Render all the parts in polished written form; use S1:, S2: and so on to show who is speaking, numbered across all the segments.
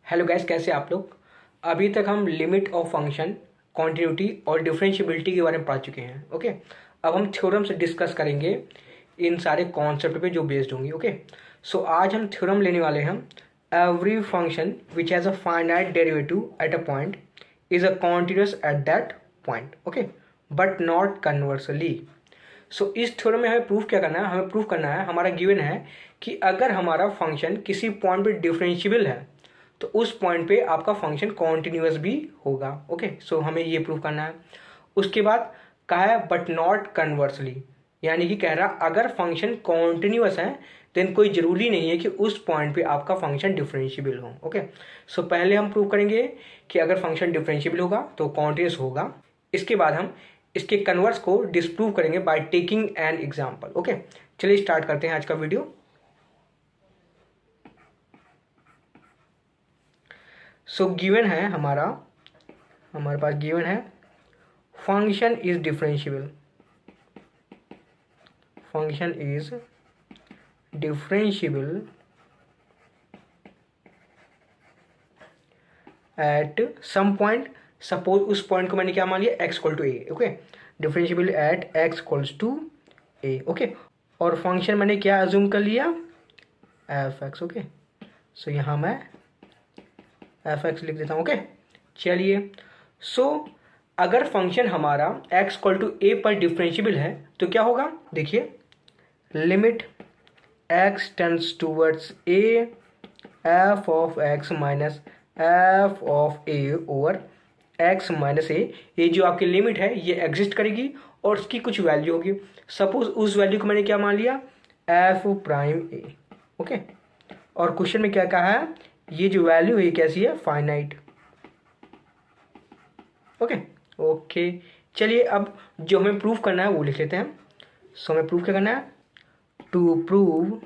S1: Hello guys, कैसे आप लोग। अभी तक हम लिमिट ऑफ फंक्शन, कॉन्टिन्यूटी और डिफरेंशियबिलिटी के बारे में पढ़ चुके हैं। ओके, अब हम थ्योरम से डिस्कस करेंगे इन सारे कॉन्सेप्ट पे जो बेस्ड होंगी। ओके, सो आज हम थ्योरम लेने वाले हैं। Every function which has a finite derivative at a point is a continuous at that point. Okay, but not conversely. So इस थ्योरम में हमें प्रूफ क्या करना है, हमें प्रूफ करना है, हमारा गिवन है कि अगर हमारा फंक्शन किसी पॉइंट पे डिफरेंशियबल है तो उस पॉइंट पे आपका फंक्शन कॉन्टिन्यूस भी होगा। ओके, सो हमें ये प्रूव करना है। उसके बाद कहा है बट नॉट कन्वर्सली, यानी कि कह रहा अगर फंक्शन कॉन्टिन्यूस है देन कोई ज़रूरी नहीं है कि उस पॉइंट पे आपका फंक्शन डिफरेंशियबल हो। ओके, सो पहले हम प्रूव करेंगे कि अगर फंक्शन डिफरेंशियबल होगा तो कॉन्टिन्यूस होगा। इसके बाद हम इसके कन्वर्स को डिस्प्रूव करेंगे by taking an example. Okay, चलिए स्टार्ट करते हैं आज का वीडियो। सो गिवन है हमारे पास गिवन है function is differentiable. Function is differentiable at some point. Suppose उस पॉइंट को मैंने क्या मान लिया, x equal to a. Okay, differentiable at x equals to a. Okay, और फंक्शन मैंने क्या अज्यूम कर लिया, f(x). ओके, सो यहाँ मैं f(x) लिख देता हूँ। ओके, चलिए। सो अगर फंक्शन हमारा x इक्वल टू ए पर डिफरेंशियबल है तो क्या होगा, देखिए, limit x tends towards a f of x minus f of a over x minus a. ये जो आपकी लिमिट है ये एग्जिस्ट करेगी और उसकी कुछ वैल्यू होगी। सपोज उस वैल्यू को मैंने क्या मान लिया, एफ प्राइम ए। ओके, और क्वेश्चन में क्या कहा है, ये जो वैल्यू है कैसी है, फाइनाइट। ओके ओके, चलिए अब जो हमें प्रूव करना है वो लिख लेते हैं। सो हमें प्रूव क्या करना है, to prove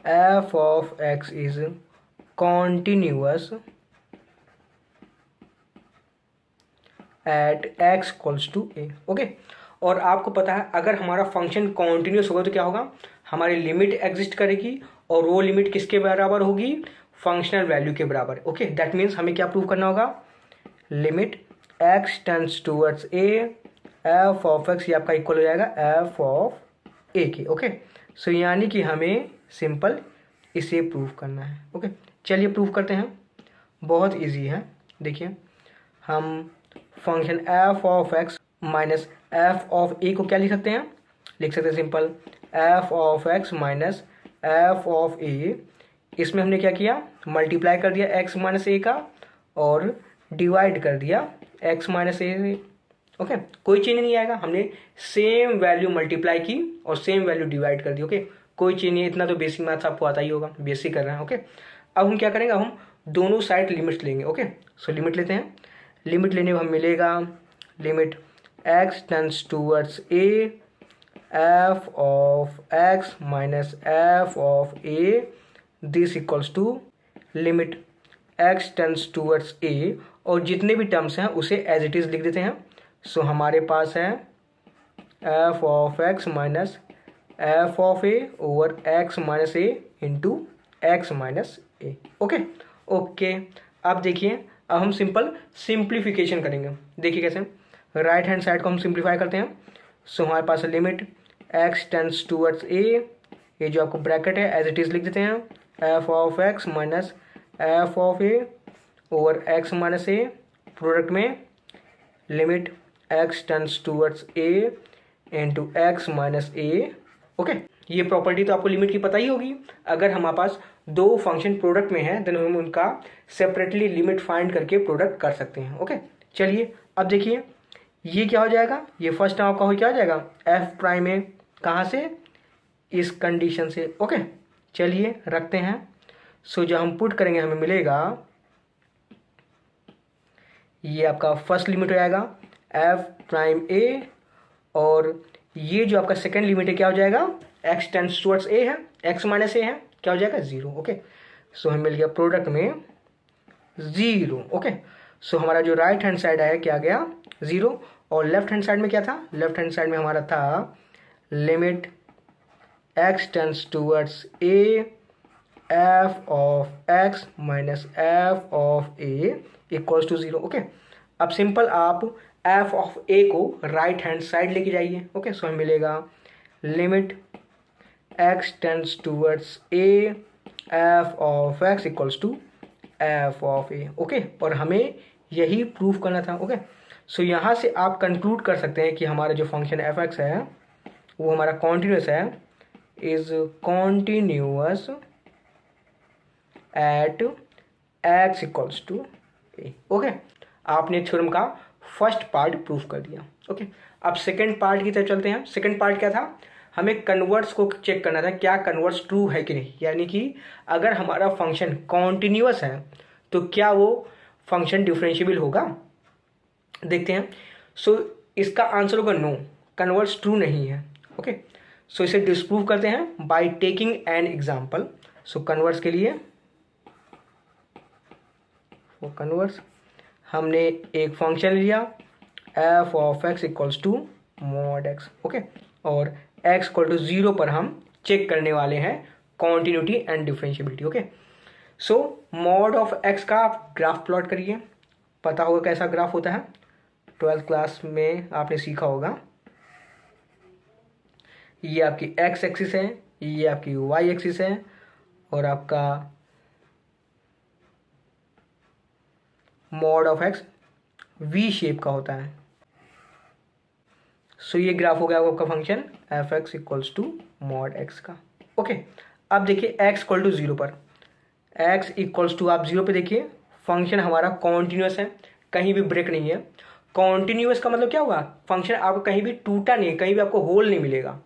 S1: f of x is continuous at x equals to a. Okay, और आपको पता है अगर हमारा फंक्शन कॉन्टिन्यूस होगा तो क्या होगा, हमारी लिमिट एग्जिस्ट करेगी और वो लिमिट किसके बराबर होगी, फंक्शनल वैल्यू के बराबर। ओके, दैट मीन्स हमें क्या प्रूव करना होगा, limit x tends towards a f of x, ये आपका इक्वल हो जाएगा एफ ऑफ ए के। ओके, सो यानी कि हमें सिंपल इसे प्रूव करना है। ओके, चलिए प्रूव करते हैं, बहुत इजी है। देखिए, हम function f of x minus f of a को क्या लिख सकते हैं, लिख सकते हैं simple f of x minus f of a. इसमें हमने क्या किया, मल्टीप्लाई कर दिया एक्स माइनस ए का और डिवाइड कर दिया एक्स माइनस ए से। ओके, कोई चेंज नहीं आएगा, हमने सेम वैल्यू मल्टीप्लाई की और सेम वैल्यू डिवाइड कर दी। ओके, कोई चेंज नहीं, इतना तो बेसिक मैथ्स आपको आता ही होगा, बेसिक कर रहे हैं। ओके, अब हम क्या करेंगे, अब हम दोनों साइड लिमिट्स लेंगे। ओके, सो लिमिट लेते हैं। लिमिट लेने में हम मिलेगा limit x tends towards a f of x minus f of a, this equals to limit x tends towards a, और जितने भी टर्म्स हैं उसे एज इट इज़ लिख देते हैं। सो हमारे पास है F of x minus f of a over x minus A into x minus A. Okay okay, अब देखिए, अब हम सिंपल सिंप्लीफिकेशन करेंगे। देखिए कैसे, राइट हैंड साइड को हम सिंप्लीफाई करते हैं। सो हमारे पास लिमिट एक्स टेंड्स टूवर्ड्स ए, ये जो आपको ब्रैकेट है एज इट इज़ लिख देते हैं, F of x minus f of a over x minus A, product में लिमिट एक्स टेंड्स टूवर्ड्स ए इंटू एक्स माइनस ए। ओके, ये प्रॉपर्टी तो आपको लिमिट की पता ही होगी। अगर हमारे पास दो फंक्शन प्रोडक्ट में है देन हम उनका सेपरेटली लिमिट फाइंड करके प्रोडक्ट कर सकते हैं। ओके, चलिए अब देखिए, ये क्या हो जाएगा, ये फर्स्ट टर्म आपका हो क्या हो जाएगा, एफ प्राइम ए, कहाँ से, इस कंडीशन से। ओके, चलिए रखते हैं। सो जो हम पुट करेंगे हमें मिलेगा, ये आपका फर्स्ट लिमिट हो जाएगा एफ प्राइम ए, और ये जो आपका सेकेंड लिमिट है क्या हो जाएगा, x टेंड्स टुवर्ड्स ए है, x माइनस ए है, क्या हो जाएगा, 0। ओके, सो हमें मिल गया प्रोडक्ट में 0। ओके, सो हमारा जो राइट हैंड साइड है क्या आ गया, 0, और लेफ्ट हैंड साइड में क्या था, लेफ्ट हैंड साइड में हमारा था limit x tends towards a, f of x minus f of a equals to 0। Okay, अब सिंपल आप f ऑफ a को राइट हैंड साइड लेके जाइए। ओके, सो हमें मिलेगा limit x tends towards a f of x equals to f of a। Okay, और हमें यही प्रूफ करना था। ओके, सो यहाँ से आप कंक्लूड कर सकते हैं कि हमारा जो फंक्शन f(x) है वो हमारा कॉन्टिन्यूस है, is continuous at x equals to a। Okay, आपने थ्योरम का फर्स्ट पार्ट प्रूफ कर दिया। ओके, अब सेकंड पार्ट की तरफ चलते हैं। सेकंड पार्ट क्या था, हमें कन्वर्ट्स को चेक करना था, क्या कन्वर्ट्स ट्रू है कि नहीं, यानी कि अगर हमारा फंक्शन कॉन्टिन्यूअस है तो क्या वो फंक्शन डिफरेंशिएबल होगा। देखते हैं। सो इसका आंसर होगा नो, कन्वर्ट्स ट्रू नहीं है। ओके, सो इसे डिस्प्रूव करते हैं by taking an example. So converts के लिए वो कन्वर्ट्स हमने एक फंक्शन लिया f of x equals to mod x। Okay, और x इक्वल टू 0 पर हम चेक करने वाले हैं continuity and differentiability. Okay, so mod of x का आप ग्राफ प्लॉट करिए। पता होगा कैसा ग्राफ होता है, 12th क्लास में आपने सीखा होगा। ये आपकी x एक्सिस है, ये आपकी y एक्सिस है, और आपका mod of x v shape का होता है। सो ये ग्राफ हो गया आपका function f(x) equals to mod x का। ओके, अब देखिए x इक्वल टू 0 पर, x इक्वल्स टू आप 0 पे देखिए फंक्शन हमारा कॉन्टिन्यूस है, कहीं भी ब्रेक नहीं है। कॉन्टिन्यूस का मतलब क्या होगा, फंक्शन आपको कहीं भी टूटा नहीं, कहीं भी आपको होल नहीं मिलेगा,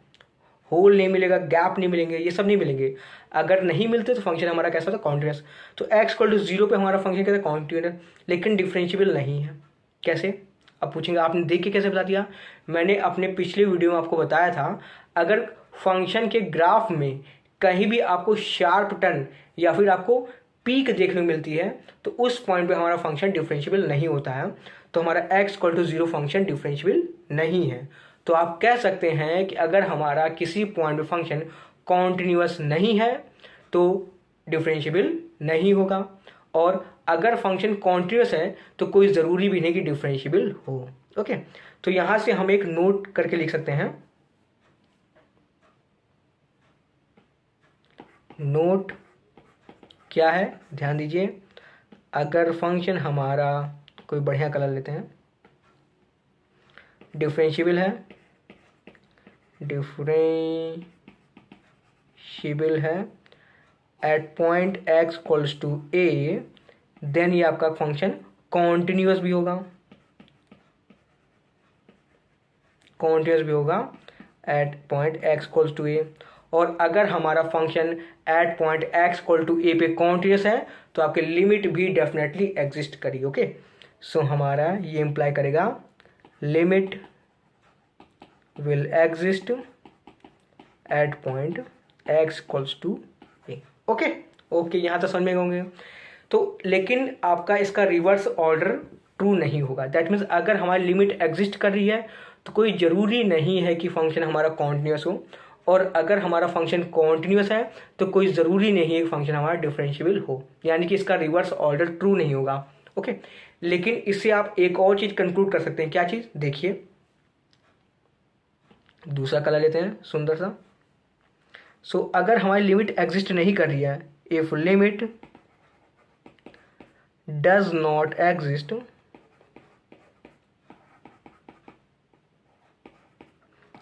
S1: होल नहीं मिलेगा, गैप नहीं मिलेंगे, ये सब नहीं मिलेंगे। अगर नहीं मिलते तो फंक्शन हमारा कैसा होता है, कॉन्टिन्यूस। तो x इक्वल टू 0 पे हमारा फंक्शन कैसा है, कॉन्टिन्यूस, लेकिन डिफरेंशिएबल नहीं है। कैसे, अब पूछेंगे आपने देख के कैसे बता दिया। मैंने अपने पिछले वीडियो में आपको बताया था, अगर फंक्शन के ग्राफ में कहीं भी आपको शार्प टर्न या फिर आपको पीक देखने को मिलती है तो उस पॉइंट पे हमारा फंक्शन डिफरेंशिएबल नहीं होता है। तो हमारा x equal to 0 function differentiable नहीं है। तो आप कह सकते हैं कि अगर हमारा किसी पॉइंट पे फंक्शन कॉन्टिन्यूअस नहीं है तो डिफरेंशिएबल नहीं होगा, और अगर फंक्शन कॉन्टिन्यूस है तो कोई ज़रूरी भी नहीं कि डिफरेंशिएबल हो। ओके, तो यहाँ से हम एक नोट करके लिख सकते हैं, नोट क्या है, ध्यान दीजिए। अगर फंक्शन हमारा, कोई बढ़िया कलर लेते हैं, डिफरेंशिएबल है, डिफरेंशिएबल है at point x equals to a, then ये आपका फंक्शन कॉन्टिन्यूअस भी होगा, कॉन्टिन्यूअस भी होगा at point x equals to a। और अगर हमारा function at point x equal to a पे कॉन्टिन्यूअस है तो आपके लिमिट भी डेफिनेटली एग्जिस्ट करेगी। ओके, सो हमारा ये इंप्लाई करेगा limit will exist at point x equals to a। Okay okay, यहाँ तो समझ में होंगे। तो लेकिन आपका इसका रिवर्स ऑर्डर ट्रू नहीं होगा। दैट मीन्स अगर हमारी लिमिट एग्जिस्ट कर रही है तो कोई ज़रूरी नहीं है कि फंक्शन हमारा कॉन्टिन्यूस हो, और अगर हमारा फंक्शन कॉन्टिन्यूस है तो कोई ज़रूरी नहीं है कि फंक्शन हमारा डिफरेंशिएबल हो, यानी कि इसका रिवर्स ऑर्डर ट्रू नहीं होगा। ओके, लेकिन इससे आप एक और चीज़ कंक्लूड कर सकते हैं। क्या चीज़, देखिए दूसरा कलर लेते हैं सुंदर सा। सो अगर हमारी लिमिट एग्जिस्ट नहीं कर रही है, if limit does not exist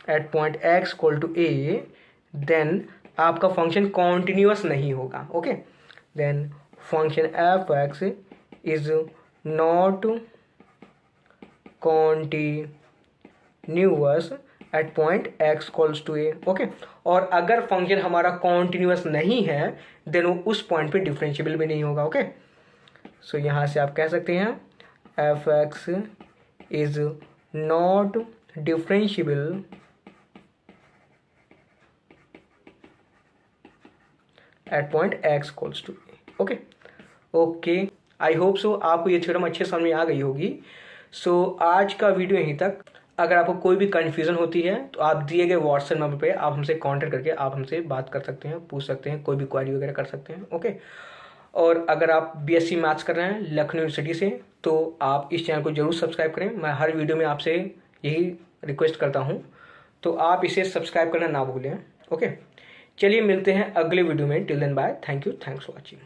S1: at point x equal to a, then आपका फंक्शन कॉन्टिन्यूअस नहीं होगा। Okay, then function f(x) is not continuous at point x equals to a। Okay, और अगर फंक्शन हमारा कॉन्टिन्यूअस नहीं है देन वो उस पॉइंट पे डिफरेंशिएबल भी नहीं होगा। ओके, सो यहाँ से आप कह सकते हैं f(x) is not differentiable at point x equals to a। Okay okay, I hope so आपको ये थ्योरम अच्छे समझ में आ गई होगी। सो आज का वीडियो यहीं तक। अगर आपको कोई भी कन्फ्यूज़न होती है तो आप दिए गए व्हाट्सएप नंबर पे आप हमसे कांटेक्ट करके आप हमसे बात कर सकते हैं, पूछ सकते हैं, कोई भी क्वेरी वगैरह कर सकते हैं। ओके, और अगर आप बीएससी मैथ्स कर रहे हैं लखनऊ यूनिवर्सिटी से तो आप इस चैनल को जरूर सब्सक्राइब करें। मैं हर वीडियो में आपसे यही रिक्वेस्ट करता हूँ, तो आप इसे सब्सक्राइब करना ना भूलें। ओके, चलिए मिलते हैं अगले वीडियो में। Till then bye, thank you, thanks for watching.